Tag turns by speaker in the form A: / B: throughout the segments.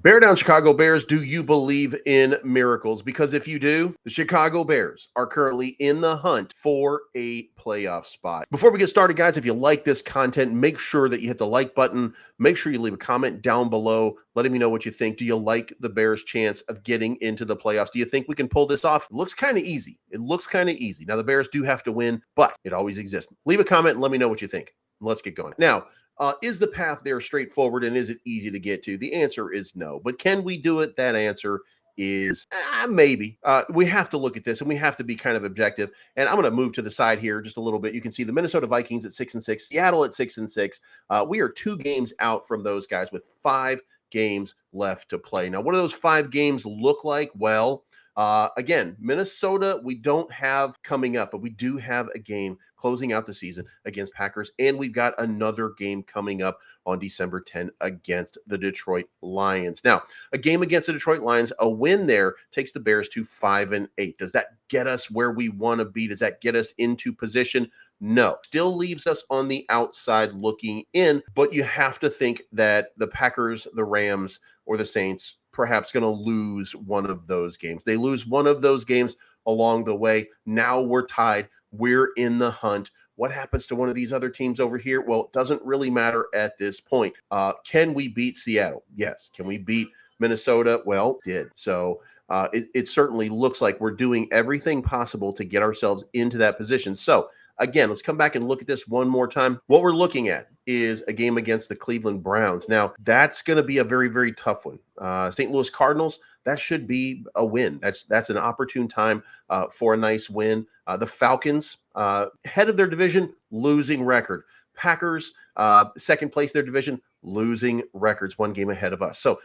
A: Bear down, Chicago Bears. Do you believe in miracles? Because if you do, the Chicago Bears are currently in the hunt for a playoff spot. Before we get started, guys, if you like this content, make sure that you hit the like button. Make sure you leave a comment down below letting me know what you think. Do you like the Bears' chance of getting into the playoffs? Do you think we can pull this off? It looks kind of easy. It looks kind of easy. Now, the Bears do have to win, but it always exists. Leave a comment and let me know what you think. Let's get going. Now, is the path there straightforward and is it easy to get to? The answer is no. But can we do it? That answer is maybe. We have to look at this and we have to be kind of objective. And I'm going to move to the side here just a little bit. You can see the Minnesota Vikings at 6-6, Seattle at 6-6. We are 2 games out from those guys with 5 games left to play. Now, what do those 5 games look like? Well, again, Minnesota, we don't have coming up, but we do have a game closing out the season against Packers, and we've got another game coming up on December 10 against the Detroit Lions. Now, a game against the Detroit Lions, a win there takes the Bears to 5-8. Does that get us where we want to be? Does that get us into position? No. Still leaves us on the outside looking in, but you have to think that the Packers, the Rams, or the Saints perhaps going to lose one of those games. They lose one of those games along the way. Now we're tied. We're in the hunt. What happens to one of these other teams over here? Well, it doesn't really matter at this point. Can we beat Seattle? Yes. Can we beat Minnesota? Well, did. So it certainly looks like we're doing everything possible to get ourselves into that position. So again, let's come back and look at this one more time. What we're looking at is a game against the Cleveland Browns. Now, that's going to be a very, very tough one. St. Louis Cardinals, that should be a win. That's an opportune time for a nice win. The Falcons, head of their division, losing record. Packers, second place their division, losing records, 1 game ahead of us. So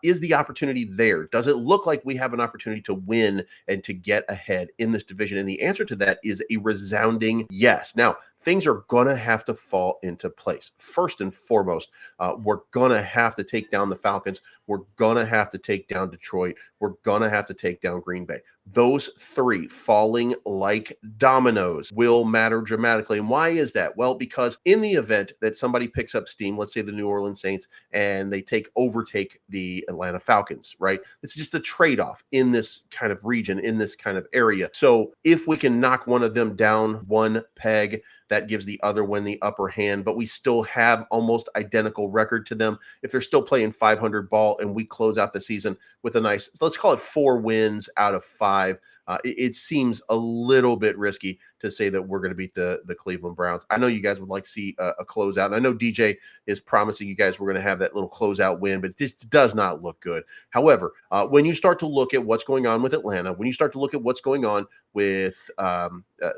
A: is the opportunity there? Does it look like we have an opportunity to win and to get ahead in this division? And the answer to that is a resounding yes. Now, things are going to have to fall into place. First and foremost, we're going to have to take down the Falcons. We're going to have to take down Detroit. We're going to have to take down Green Bay. Those 3 falling like dominoes will matter dramatically. And why is that? Well, because in the event that somebody picks up steam, let's say the New Orleans Saints, and they overtake the Atlanta Falcons, right? It's just a trade-off in this kind of region, in this kind of area. So if we can knock one of them down 1 peg, that gives the other one the upper hand, but we still have almost identical record to them. If they're still playing 500 ball and we close out the season with a nice, let's call it 4 wins out of 5, it seems a little bit risky to say that we're going to beat the Cleveland Browns. I know you guys would like to see a closeout. And I know DJ is promising you guys we're going to have that little closeout win, but this does not look good. However, when you start to look at what's going on with Atlanta, when you start to look at what's going on with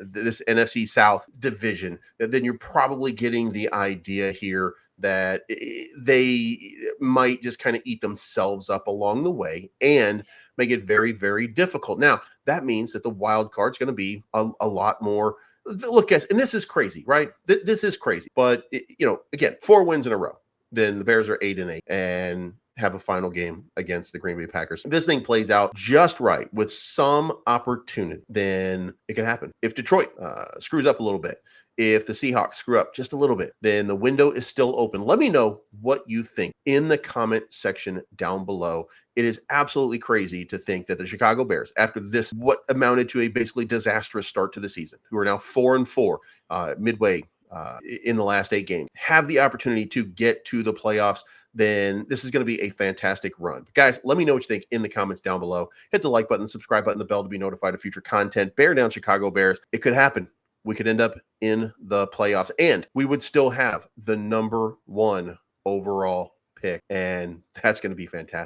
A: this NFC South division, then you're probably getting the idea here that they might just kind of eat themselves up along the way and make it very, very difficult. Now, that means that the wild card's going to be a lot more. Look, guys, and this is crazy, right? This is crazy. But, again, 4 wins in a row. Then the Bears are 8-8 and have a final game against the Green Bay Packers. If this thing plays out just right with some opportunity, then it can happen. If Detroit screws up a little bit, if the Seahawks screw up just a little bit, then the window is still open. Let me know what you think in the comment section down below. It is absolutely crazy to think that the Chicago Bears, after this, what amounted to a basically disastrous start to the season, who are now 4-4 midway in the last 8 games, have the opportunity to get to the playoffs. Then this is going to be a fantastic run. But guys, let me know what you think in the comments down below. Hit the like button, subscribe button, the bell to be notified of future content. Bear down, Chicago Bears. It could happen. We could end up in the playoffs, and we would still have the number 1 overall pick, and that's going to be fantastic.